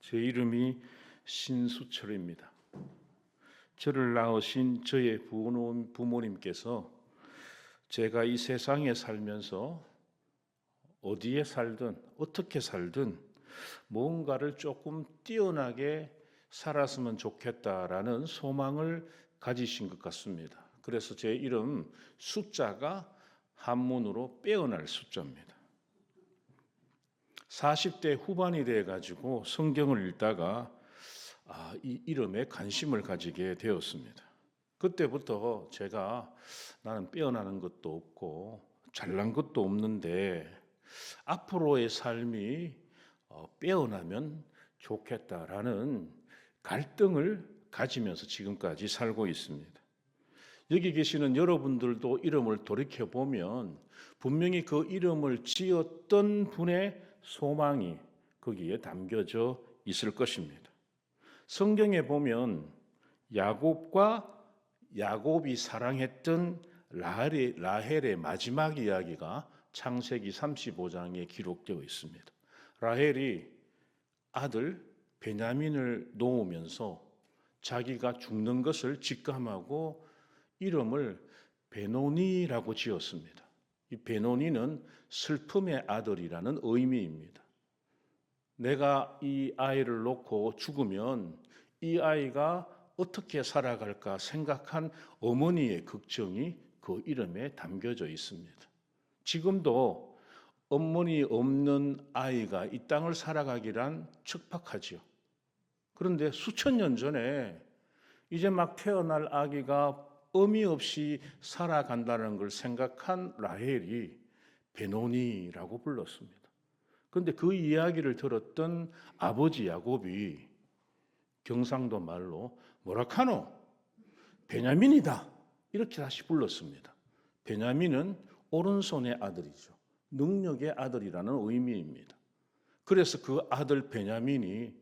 제 이름이 신수철입니다. 저를 낳으신 저의 부모님께서 제가 이 세상에 살면서 어디에 살든 어떻게 살든 뭔가를 조금 뛰어나게 살았으면 좋겠다라는 소망을 가지신 것 같습니다. 그래서 제 이름 숫자가 한문으로 빼어날 숫자입니다. 40대 후반이 돼가지고 성경을 읽다가 이 이름에 관심을 가지게 되었습니다. 그때부터 제가 나는 빼어나는 것도 없고 잘난 것도 없는데 앞으로의 삶이 빼어나면 좋겠다라는 갈등을 가지면서 지금까지 살고 있습니다. 여기 계시는 여러분들도 이름을 돌이켜보면 분명히 그 이름을 지었던 분의 소망이 거기에 담겨져 있을 것입니다. 성경에 보면 야곱이 사랑했던 라헬의 마지막 이야기가 창세기 35장에 기록되어 있습니다. 라헬이 아들 베냐민을 놓으면서 자기가 죽는 것을 직감하고 이름을 베노니라고 지었습니다. 이 베노니는 슬픔의 아들이라는 의미입니다. 내가 이 아이를 놓고 죽으면 이 아이가 어떻게 살아갈까 생각한 어머니의 걱정이 그 이름에 담겨져 있습니다. 지금도 어머니 없는 아이가 이 땅을 살아가기란 척박하지요. 그런데 수천 년 전에 이제 막 태어날 아기가 의미 없이 살아간다는 걸 생각한 라헬이 베노니라고 불렀습니다. 그런데 그 이야기를 들었던 아버지 야곱이 경상도 말로 뭐라카노? 베냐민이다. 이렇게 다시 불렀습니다. 베냐민은 오른손의 아들이죠. 능력의 아들이라는 의미입니다. 그래서 그 아들 베냐민이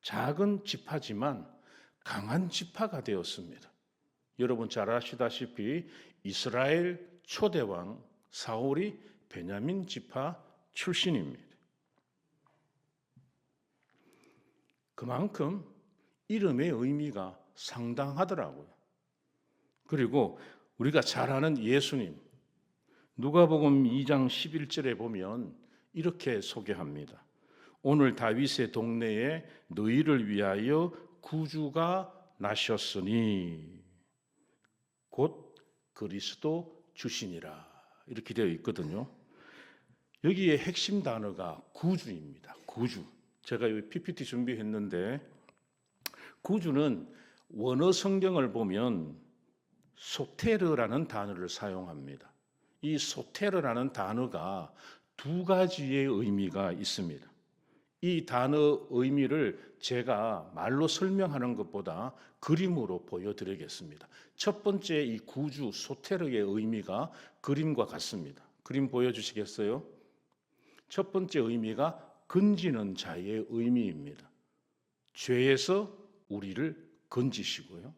작은 지파지만 강한 지파가 되었습니다. 여러분 잘 아시다시피 이스라엘 초대왕 사울이 베냐민 지파 출신입니다. 그만큼 이름의 의미가 상당하더라고요. 그리고 우리가 잘 아는 예수님, 누가복음 2장 11절에 보면 이렇게 소개합니다. 오늘 다윗의 동네에 너희를 위하여 구주가 나셨으니 곧 그리스도 주시니라. 이렇게 되어 있거든요. 여기에 핵심 단어가 구주입니다. 구주. 제가 여기 PPT 준비했는데 구주는 원어 성경을 보면 소테르라는 단어를 사용합니다. 이 소테르라는 단어가 두 가지의 의미가 있습니다. 이 단어 의미를 제가 말로 설명하는 것보다 그림으로 보여드리겠습니다. 첫 번째 이 구주 소테르의 의미가 그림과 같습니다. 그림 보여주시겠어요? 첫 번째 의미가 건지는 자의 의미입니다. 죄에서 우리를 건지시고요.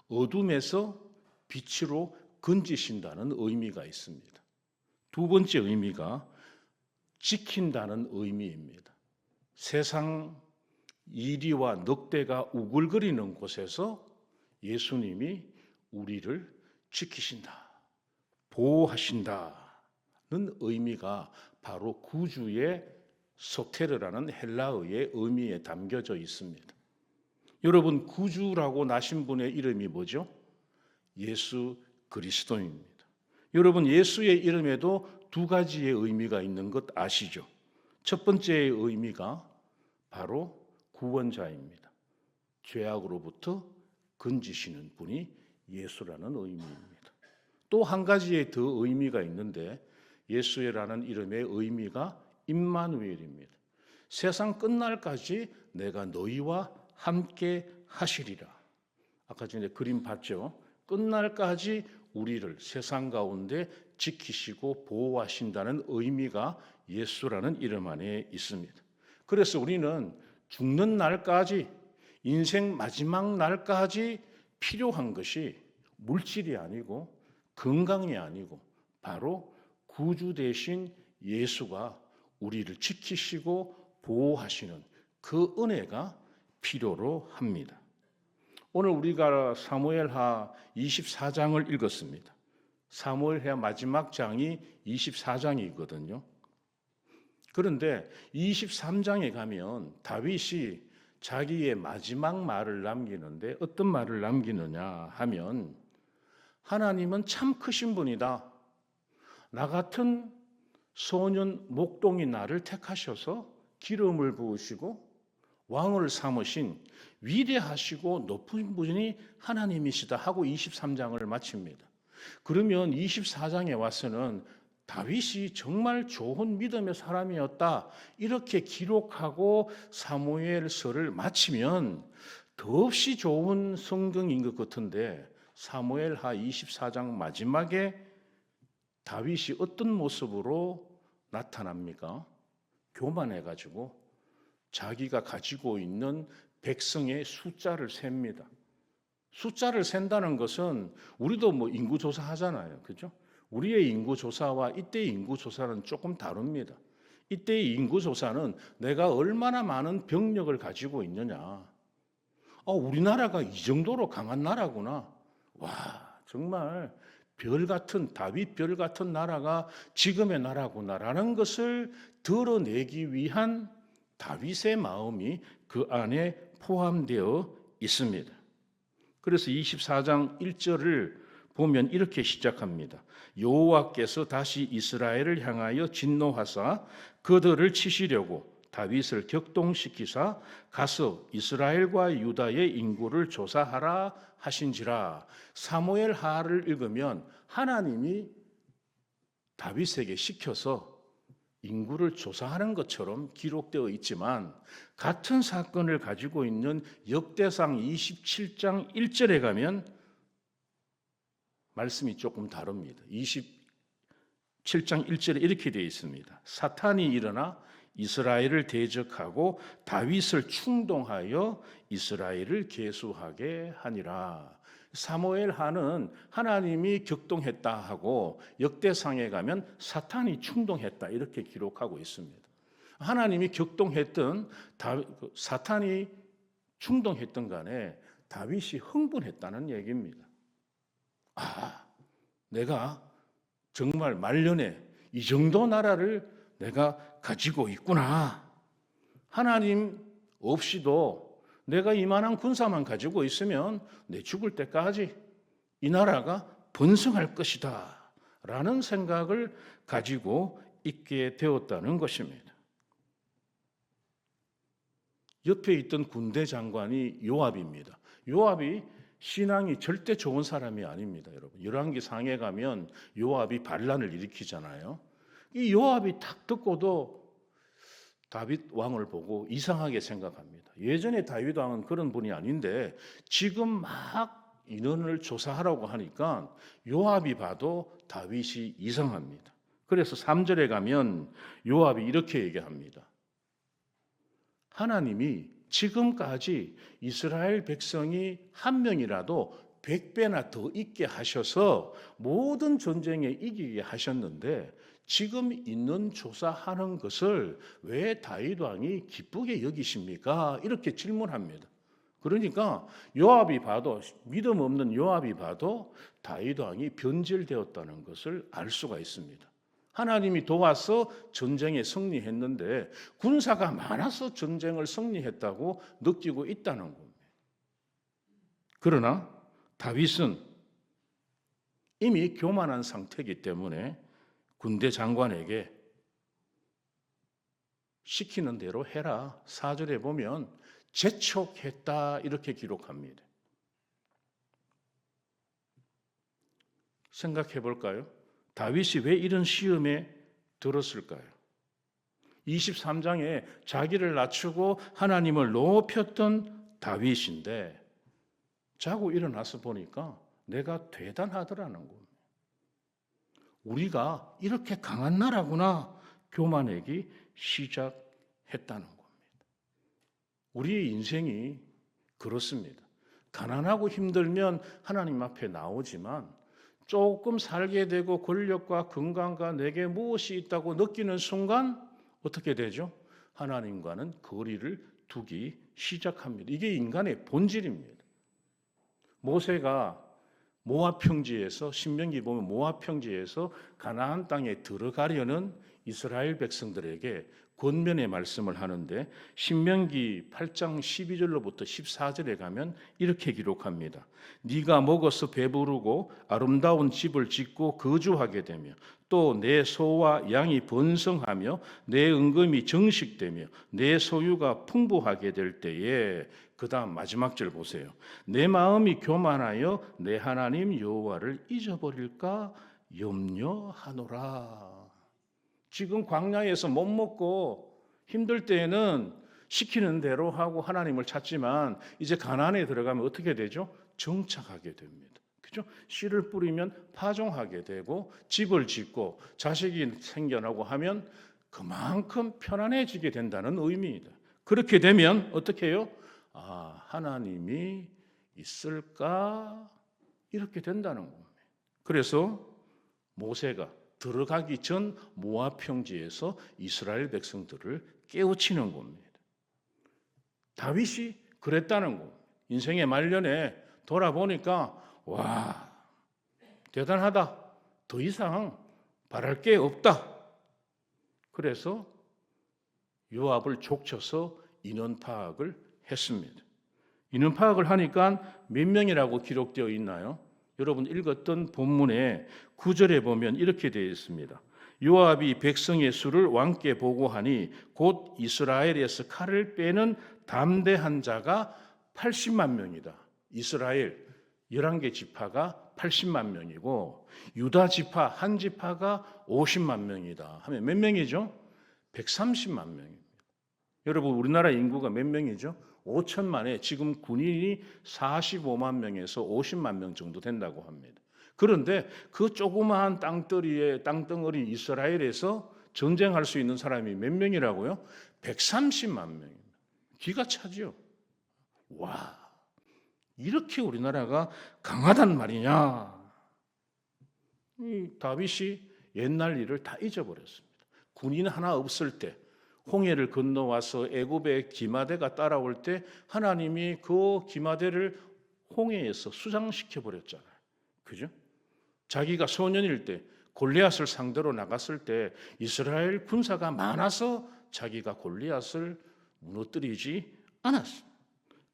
어둠에서 빛으로 건지신다는 의미가 있습니다. 두 번째 의미가 지킨다는 의미입니다. 세상 이리와 늑대가 우글거리는 곳에서 예수님이 우리를 지키신다, 보호하신다는 의미가 바로 구주의 소테르라는 헬라어의 의미에 담겨져 있습니다. 여러분 구주라고 나신 분의 이름이 뭐죠? 예수 그리스도입니다. 여러분 예수의 이름에도 두 가지의 의미가 있는 것 아시죠? 첫 번째의 의미가 바로 구원자입니다. 죄악으로부터 건지시는 분이 예수라는 의미입니다. 또 한 가지의 더 의미가 있는데 예수라는 이름의 의미가 임마누엘입니다. 세상 끝날까지 내가 너희와 함께 하시리라. 아까 전에 그림 봤죠? 끝날까지 우리를 세상 가운데 지키시고 보호하신다는 의미가 예수라는 이름 안에 있습니다. 그래서 우리는 죽는 날까지, 인생 마지막 날까지 필요한 것이 물질이 아니고 건강이 아니고 바로 구주 되신 예수가 우리를 지키시고 보호하시는 그 은혜가 필요로 합니다. 오늘 우리가 사무엘하 24장을 읽었습니다. 사무엘하 마지막 장이 24장이거든요. 그런데 23장에 가면 다윗이 자기의 마지막 말을 남기는데 어떤 말을 남기느냐 하면 하나님은 참 크신 분이다. 나 같은 소년 목동이 나를 택하셔서 기름을 부으시고 왕을 삼으신 위대하시고 높은 분이 하나님이시다 하고 23장을 마칩니다. 그러면 24장에 와서는 다윗이 정말 좋은 믿음의 사람이었다 이렇게 기록하고 사무엘서를 마치면 더없이 좋은 성경인 것 같은데 사무엘하 24장 마지막에 다윗이 어떤 모습으로 나타납니까? 교만해가지고 자기가 가지고 있는 백성의 숫자를 셉니다. 숫자를 센다는 것은 우리도 뭐 인구조사 하잖아요. 그죠? 우리의 인구조사와 이때의 인구조사는 조금 다릅니다. 이때의 인구조사는 내가 얼마나 많은 병력을 가지고 있느냐. 우리나라가 이 정도로 강한 나라구나. 와, 정말 별 같은, 다윗 별 같은 나라가 지금의 나라구나라는 것을 드러내기 위한 다윗의 마음이 그 안에 포함되어 있습니다. 그래서 24장 1절을 보면 이렇게 시작합니다. 여호와께서 다시 이스라엘을 향하여 진노하사 그들을 치시려고 다윗을 격동시키사 가서 이스라엘과 유다의 인구를 조사하라 하신지라. 사무엘하를 읽으면 하나님이 다윗에게 시켜서 인구를 조사하는 것처럼 기록되어 있지만 같은 사건을 가지고 있는 역대상 27장 1절에 가면 말씀이 조금 다릅니다. 27장 1절에 이렇게 되어 있습니다. 사탄이 일어나 이스라엘을 대적하고 다윗을 충동하여 이스라엘을 계수하게 하니라. 사무엘하는 하나님이 격동했다 하고 역대상에 가면 사탄이 충동했다 이렇게 기록하고 있습니다. 하나님이 격동했든 사탄이 충동했든 간에 다윗이 흥분했다는 얘기입니다. 내가 정말 말년에 이 정도 나라를 내가 가지고 있구나. 하나님 없이도 내가 이만한 군사만 가지고 있으면 내 죽을 때까지 이 나라가 번성할 것이다 라는 생각을 가지고 있게 되었다는 것입니다. 옆에 있던 군대 장관이 요압입니다. 요압이 신앙이 절대 좋은 사람이 아닙니다, 여러분. 열왕기 상에 가면 요압이 반란을 일으키잖아요. 이 요압이 딱 듣고도 다윗 왕을 보고 이상하게 생각합니다. 예전에 다윗 왕은 그런 분이 아닌데 지금 막 인원을 조사하라고 하니까 요압이 봐도 다윗이 이상합니다. 그래서 3절에 가면 요압이 이렇게 얘기합니다. 하나님이 지금까지 이스라엘 백성이 한 명이라도 100배나 더 있게 하셔서 모든 전쟁에 이기게 하셨는데 지금 있는 조사하는 것을 왜 다윗 왕이 기쁘게 여기십니까? 이렇게 질문합니다. 그러니까 요압이 봐도 믿음 없는 요압이 봐도 다윗 왕이 변질되었다는 것을 알 수가 있습니다. 하나님이 도와서 전쟁에 승리했는데 군사가 많아서 전쟁을 승리했다고 느끼고 있다는 겁니다. 그러나 다윗은 이미 교만한 상태이기 때문에 군대 장관에게 시키는 대로 해라. 4절에 보면 재촉했다 이렇게 기록합니다. 생각해 볼까요? 다윗이 왜 이런 시험에 들었을까요? 23장에 자기를 낮추고 하나님을 높였던 다윗인데 자고 일어나서 보니까 내가 대단하더라는 겁니다. 우리가 이렇게 강한 나라구나 교만하기 시작했다는 겁니다. 우리의 인생이 그렇습니다. 가난하고 힘들면 하나님 앞에 나오지만 조금 살게 되고 권력과 건강과 내게 무엇이 있다고 느끼는 순간 어떻게 되죠? 하나님과는 거리를 두기 시작합니다. 이게 인간의 본질입니다. 모세가 모압 평지에서, 신명기 보면 모압 평지에서 가나안 땅에 들어가려는 이스라엘 백성들에게 권면의 말씀을 하는데, 신명기 8장 12절로부터 14절에 가면 이렇게 기록합니다. 네가 먹어서 배부르고 아름다운 집을 짓고 거주하게 되며, 또 내 소와 양이 번성하며 내 은금이 정식되며 내 소유가 풍부하게 될 때에, 그 다음 마지막 절 보세요. 내 마음이 교만하여 내 하나님 여호와를 잊어버릴까 염려하노라. 지금 광야에서 못 먹고 힘들 때에는 시키는 대로 하고 하나님을 찾지만, 이제 가나안에 들어가면 어떻게 되죠? 정착하게 됩니다. 그죠? 씨를 뿌리면 파종하게 되고, 집을 짓고 자식이 생겨나고 하면 그만큼 편안해지게 된다는 의미입니다. 그렇게 되면 어떻게 해요? 아, 하나님이 있을까? 이렇게 된다는 겁니다. 그래서 모세가 들어가기 전 모압 평지에서 이스라엘 백성들을 깨우치는 겁니다. 다윗이 그랬다는 겁니다. 인생의 말년에 돌아보니까 와, 대단하다. 더 이상 바랄 게 없다. 그래서 요압을 족쳐서 인원 파악을 했습니다. 인원 파악을 하니까 몇 명이라고 기록되어 있나요? 여러분 읽었던 본문의 9절에 보면 이렇게 되어 있습니다. 요압이 백성의 수를 왕께 보고하니 곧 이스라엘에서 칼을 빼는 담대한 자가 80만 명이다. 이스라엘 11개 지파가 80만 명이고 유다 지파 한 지파가 50만 명이다 하면 몇 명이죠? 130만 명입니다. 여러분 우리나라 인구가 몇 명이죠? 5천만에 지금 군인이 45만 명에서 50만 명 정도 된다고 합니다. 그런데 그 조그마한 땅덩어리 이스라엘에서 전쟁할 수 있는 사람이 몇 명이라고요? 130만 명입니다. 기가 차죠. 와, 이렇게 우리나라가 강하단 말이냐. 이 다윗이 옛날 일을 다 잊어버렸습니다. 군인 하나 없을 때, 홍해를 건너와서 애굽의 기마대가 따라올 때 하나님이 그 기마대를 홍해에서 수장시켜 버렸잖아요. 그죠? 자기가 소년일 때 골리앗을 상대로 나갔을 때 이스라엘 군사가 많아서 자기가 골리앗을 무너뜨리지 않았어요.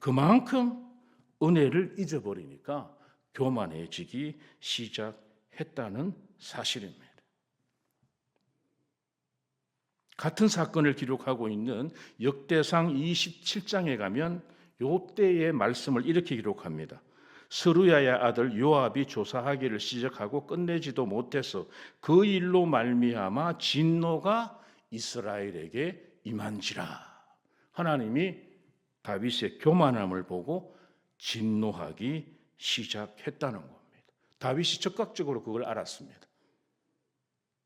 그만큼 은혜를 잊어버리니까 교만해지기 시작했다는 사실입니다. 같은 사건을 기록하고 있는 역대상 27장에 가면 요때의 말씀을 이렇게 기록합니다. 스루야의 아들 요압이 조사하기를 시작하고 끝내지도 못해서 그 일로 말미암아 진노가 이스라엘에게 임한지라. 하나님이 다윗의 교만함을 보고 진노하기 시작했다는 겁니다. 다윗이 적극적으로 그걸 알았습니다.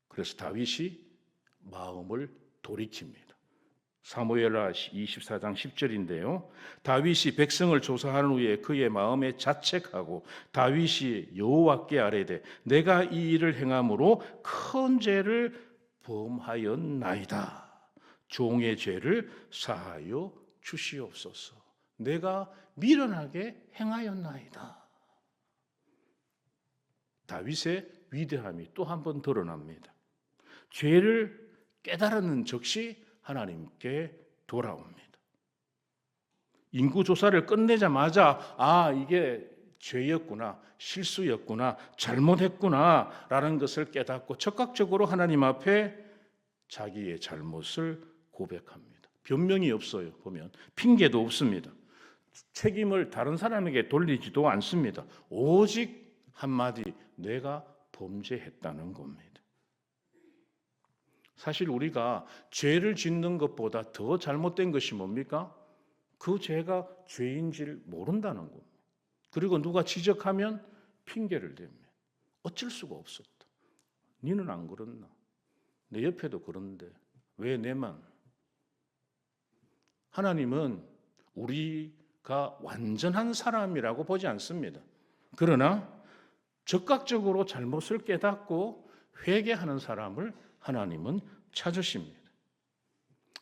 그래서 다윗이 마음을 돌이킵니다. 사무엘하 24장 10절인데요. 다윗이 백성을 조사한 후에 그의 마음에 자책하고 다윗이 여호와께 아뢰되 내가 이 일을 행함으로 큰 죄를 범하였나이다. 종의 죄를 사하여 주시옵소서. 내가 미련하게 행하였나이다. 다윗의 위대함이 또 한 번 드러납니다. 죄를 깨달은 즉시 하나님께 돌아옵니다. 인구조사를 끝내자마자 이게 죄였구나, 실수였구나, 잘못했구나 라는 것을 깨닫고 적극적으로 하나님 앞에 자기의 잘못을 고백합니다. 변명이 없어요. 보면 핑계도 없습니다. 책임을 다른 사람에게 돌리지도 않습니다. 오직 한마디, 내가 범죄했다는 겁니다. 사실 우리가 죄를 짓는 것보다 더 잘못된 것이 뭡니까? 그 죄가 죄인 줄 모른다는 겁니다. 그리고 누가 지적하면 핑계를 댑니다. 어쩔 수가 없었다. 니는 안 그렇나? 내 옆에도 그런데 왜 내만? 하나님은 우리가 완전한 사람이라고 보지 않습니다. 그러나 적극적으로 잘못을 깨닫고 회개하는 사람을 하나님은 찾으십니다.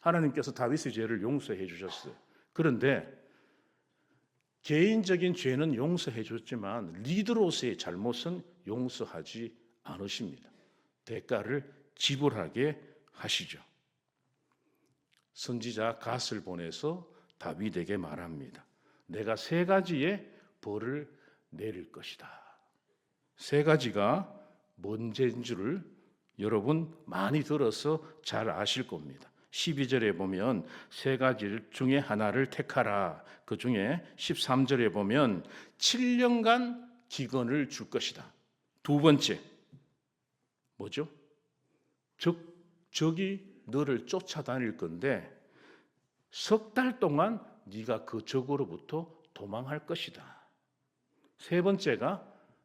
하나님께서 다윗의 죄를 용서해 주셨어요. 그런데 개인적인 죄는 용서해 줬지만 리더로서의 잘못은 용서하지 않으십니다. 대가를 지불하게 하시죠. 선지자 갓을 보내서 다윗에게 말합니다. 내가 3가지의 벌을 내릴 것이다. 3가지가 뭔지인 줄을 여러분 많이 들어서 잘 아실 겁니다. 12절에 보면 3가지 중에 하나를 택하라. 그 중에 13절에 보면 7년간 기근을 줄 것이다. 2번째 뭐죠? 적이 너를 쫓아다닐 건데 3달 동안 네가 그 적으로부터 도망할 것이다. 3번째가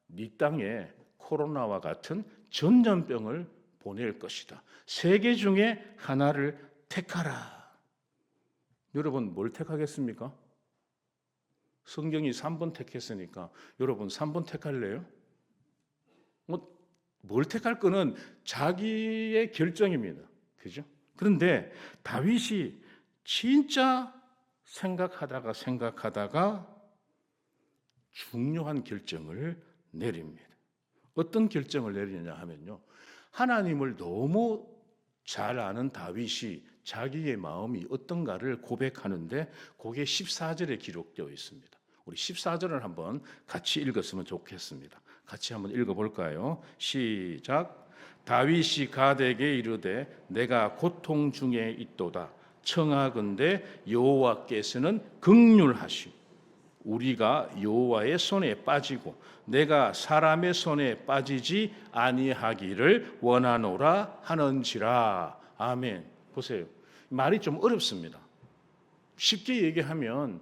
네 땅에 코로나와 같은 전염병을 보낼 것이다. 3개 중에 하나를 택하라. 여러분 뭘 택하겠습니까? 성경이 3번 택했으니까 여러분 3번 택할래요? 뭘 택할 거는 자기의 결정입니다. 그죠? 그런데 다윗이 진짜 생각하다가 중요한 결정을 내립니다. 어떤 결정을 내리느냐 하면요. 하나님을 너무 잘 아는 다윗이 자기의 마음이 어떤가를 고백하는데 그게 14절에 기록되어 있습니다. 우리 14절을 한번 같이 읽었으면 좋겠습니다. 같이 한번 읽어볼까요? 시작. 다윗이 갓에게 이르되 내가 고통 중에 있도다. 청하건대 여호와께서는 긍휼하시고 우리가 여호와의 손에 빠지고 내가 사람의 손에 빠지지 아니하기를 원하노라 하는지라. 아멘. 보세요. 말이 좀 어렵습니다. 쉽게 얘기하면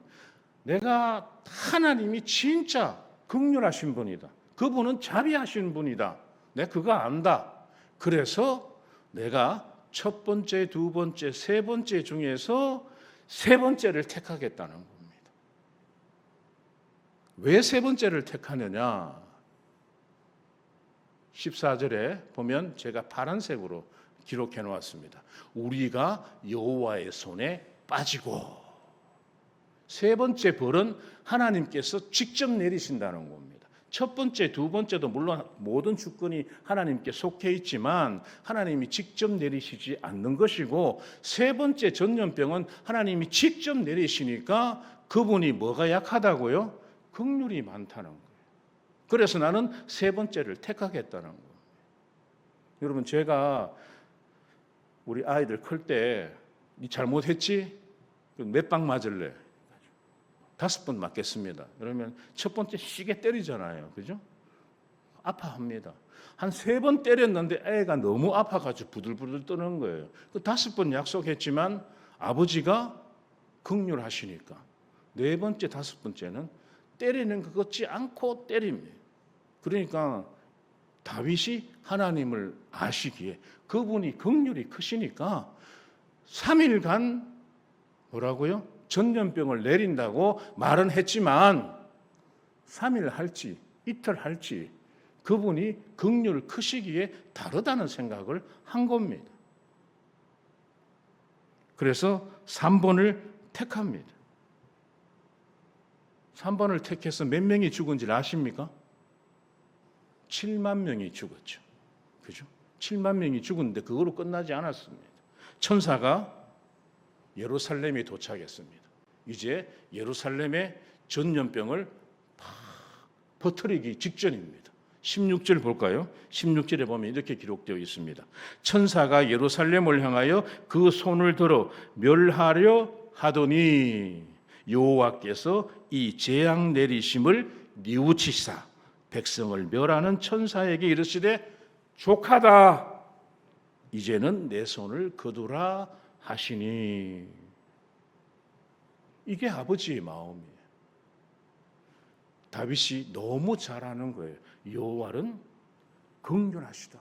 내가 하나님이 진짜 긍휼하신 분이다. 그분은 자비하신 분이다. 내가 그거 안다. 그래서 내가 첫 번째, 2번째, 3번째 중에서 3번째를 택하겠다는 겁니다. 왜 3번째를 택하느냐? 14절에 보면 제가 파란색으로 기록해 놓았습니다. 우리가 여호와의 손에 빠지고. 3번째 벌은 하나님께서 직접 내리신다는 겁니다. 첫 번째, 2번째도 물론 모든 주권이 하나님께 속해 있지만 하나님이 직접 내리시지 않는 것이고 3번째 전염병은 하나님이 직접 내리시니까 그분이 뭐가 약하다고요? 긍휼이 많다는 거예요. 그래서 나는 3번째를 택하겠다는 거예요. 여러분 제가 우리 아이들 클 때 니 잘못했지? 몇 방 맞을래? 5번 맞겠습니다. 그러면 첫 번째 시게 때리잖아요. 그죠? 아파합니다. 한 3번 때렸는데 애가 너무 아파가지고 부들부들 떠는 거예요. 그 5번 약속했지만 아버지가 긍휼하시니까 4번째, 5번째는 때리는 것 같지 않고 때립니다. 그러니까 다윗이 하나님을 아시기에 그분이 긍휼이 크시니까 3일간 뭐라고요? 전염병을 내린다고 말은 했지만 3일 할지 이틀 할지 그분이 긍휼 크시기에 다르다는 생각을 한 겁니다. 그래서 3번을 택합니다. 3번을 택해서 몇 명이 죽은지 아십니까? 7만 명이 죽었죠. 그죠? 7만 명이 죽었는데 그거로 끝나지 않았습니다. 천사가 예루살렘에 도착했습니다. 이제 예루살렘의 전염병을 퍼뜨리기 직전입니다. 16절 볼까요? 16절에 보면 이렇게 기록되어 있습니다. 천사가 예루살렘을 향하여 그 손을 들어 멸하려 하더니 여호와께서 이 재앙 내리심을 뉘우치사 백성을 멸하는 천사에게 이르시되 족하다. 이제는 내 손을 거두라 하시니. 이게 아버지의 마음이에요. 다윗이 너무 잘 아는 거예요. 여호와는 긍휼하시다.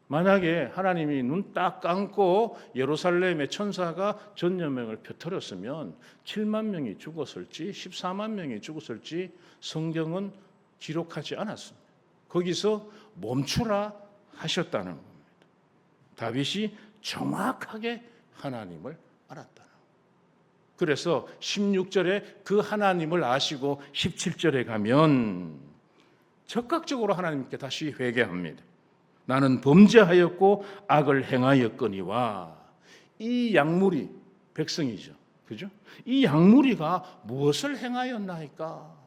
만약에 하나님이 눈 딱 감고 예루살렘의 천사가 전염병을 펴뜨렸으면 7만 명이 죽었을지 14만 명이 죽었을지 성경은 기록하지 않았습니다. 거기서 멈추라 하셨다는 겁니다. 다윗이 정확하게 하나님을 알았다는 겁니다. 그래서 16절에 그 하나님을 아시고 17절에 가면 적극적으로 하나님께 다시 회개합니다. 나는 범죄하였고 악을 행하였거니와. 이 약물이 백성이죠. 그죠? 이 약물이가 무엇을 행하였나이까?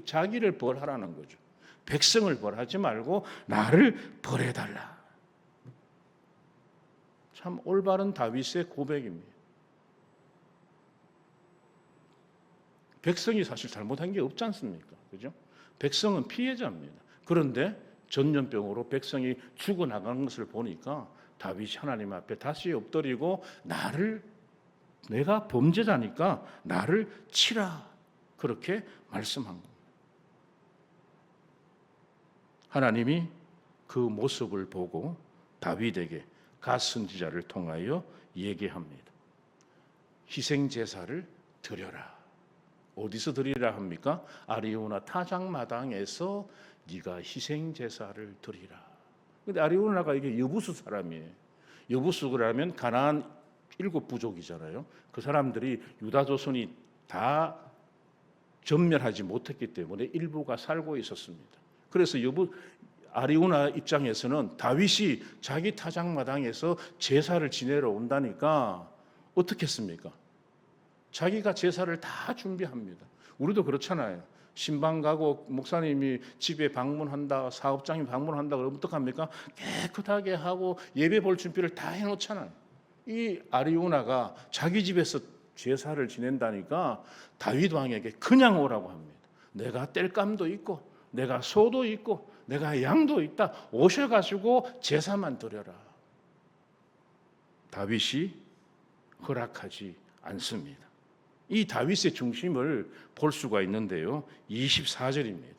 자기를 벌하라는 거죠. 백성을 벌하지 말고 나를 벌해달라. 참 올바른 다윗의 고백입니다. 백성이 사실 잘못한 게 없지 않습니까? 그죠? 백성은 피해자입니다. 그런데 전염병으로 백성이 죽어나가는 것을 보니까 다윗이 하나님 앞에 다시 엎드리고 내가 범죄자니까 나를 치라. 그렇게 말씀한 겁니다. 하나님이 그 모습을 보고 다윗에게 갓 선지자를 통하여 얘기합니다. 희생 제사를 드려라. 어디서 드리라 합니까? 아리우나 타작마당에서 네가 희생 제사를 드리라. 근데 아리우나가 이게 여부수 사람이에요. 여부수라면 가나안 7부족이잖아요. 그 사람들이 유다 조선이 다 전멸하지 못했기 때문에 일부가 살고 있었습니다. 그래서 아리우나 입장에서는 다윗이 자기 타작마당에서 제사를 지내러 온다니까 어떻게 했습니까? 자기가 제사를 다 준비합니다. 우리도 그렇잖아요. 신방 가고 목사님이 집에 방문한다, 사업장이 방문한다 그러면 어떡합니까? 깨끗하게 하고 예배 볼 준비를 다 해놓잖아요. 이 아리우나가 자기 집에서 제사를 지낸다니까 다윗 왕에게 그냥 오라고 합니다. 내가 땔감도 있고 내가 소도 있고 내가 양도 있다. 오셔가지고 제사만 드려라. 다윗이 허락하지 않습니다. 이 다윗의 중심을 볼 수가 있는데요. 24절입니다.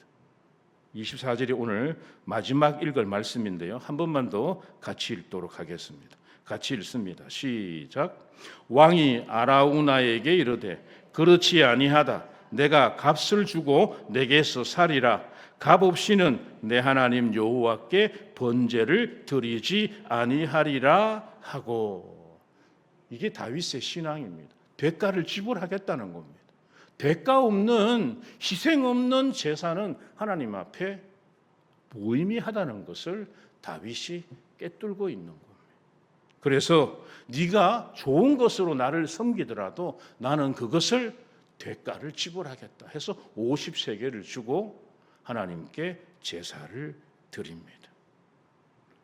24절이 오늘 마지막 읽을 말씀인데요. 한 번만 더 같이 읽도록 하겠습니다. 같이 읽습니다. 시작. 왕이 아라우나에게 이르되 그렇지 아니하다. 내가 값을 주고 내게서 살이라. 값 없이는 내 하나님 여호와께 번제를 드리지 아니하리라 하고. 이게 다윗의 신앙입니다. 대가를 지불하겠다는 겁니다. 대가 없는, 희생 없는 제사는 하나님 앞에 무의미하다는 것을 다윗이 꿰뚫고 있는 겁니다. 그래서 네가 좋은 것으로 나를 섬기더라도 나는 그것을 대가를 지불하겠다 해서 50세겔을 주고 하나님께 제사를 드립니다.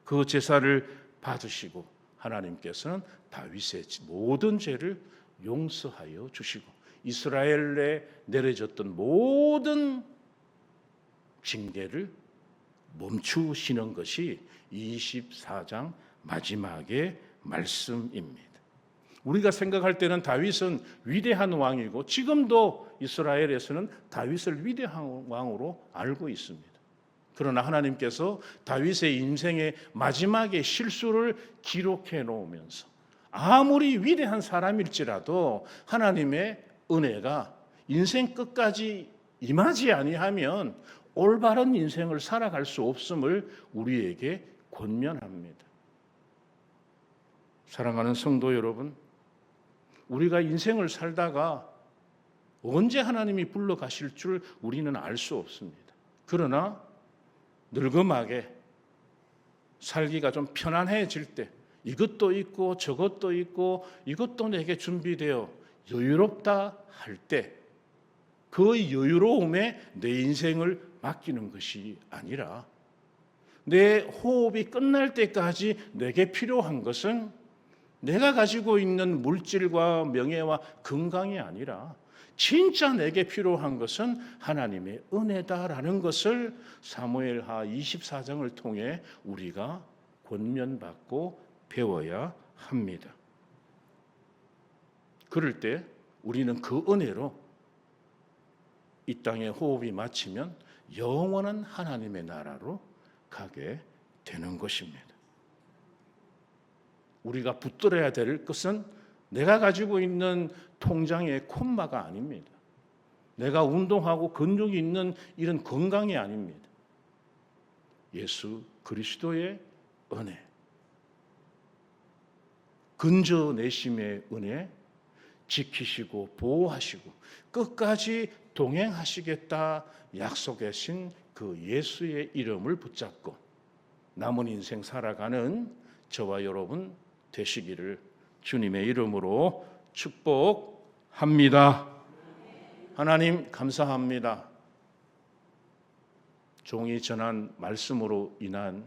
그 제사를 받으시고 하나님께서는 다윗의 모든 죄를 용서하여 주시고 이스라엘에 내려졌던 모든 징계를 멈추시는 것이 24장 마지막의 말씀입니다. 우리가 생각할 때는 다윗은 위대한 왕이고 지금도 이스라엘에서는 다윗을 위대한 왕으로 알고 있습니다. 그러나 하나님께서 다윗의 인생의 마지막의 실수를 기록해 놓으면서 아무리 위대한 사람일지라도 하나님의 은혜가 인생 끝까지 임하지 아니하면 올바른 인생을 살아갈 수 없음을 우리에게 권면합니다. 사랑하는 성도 여러분, 우리가 인생을 살다가 언제 하나님이 불러가실 줄 우리는 알 수 없습니다. 그러나 늙음하게 살기가 좀 편안해질 때 이것도 있고 저것도 있고 이것도 내게 준비되어 여유롭다 할 때 그 여유로움에 내 인생을 맡기는 것이 아니라 내 호흡이 끝날 때까지 내게 필요한 것은 내가 가지고 있는 물질과 명예와 건강이 아니라 진짜 내게 필요한 것은 하나님의 은혜다라는 것을 사무엘하 24장을 통해 우리가 권면받고 배워야 합니다. 그럴 때 우리는 그 은혜로 이 땅에 호흡이 마치면 영원한 하나님의 나라로 가게 되는 것입니다. 우리가 붙들어야 될 것은 내가 가지고 있는 통장의 콤마가 아닙니다. 내가 운동하고 근육이 있는 이런 건강이 아닙니다. 예수 그리스도의 은혜, 근저내심의 은혜, 지키시고 보호하시고 끝까지 동행하시겠다 약속하신 그 예수의 이름을 붙잡고 남은 인생 살아가는 저와 여러분 되시기를 주님의 이름으로 축복합니다. 하나님 감사합니다. 종이 전한 말씀으로 인한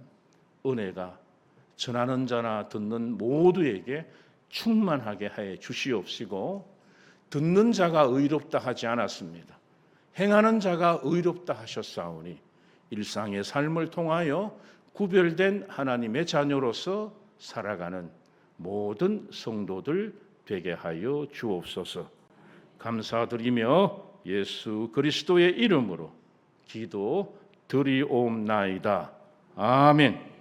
은혜가 전하는 자나 듣는 모두에게 충만하게 하여 주시옵시고 듣는 자가 의롭다 하지 않았습니다. 행하는 자가 의롭다 하셨사오니 일상의 삶을 통하여 구별된 하나님의 자녀로서 살아가는 모든 성도들 되게 하여 주옵소서. 감사드리며 예수 그리스도의 이름으로 기도 드리옵나이다. 아멘.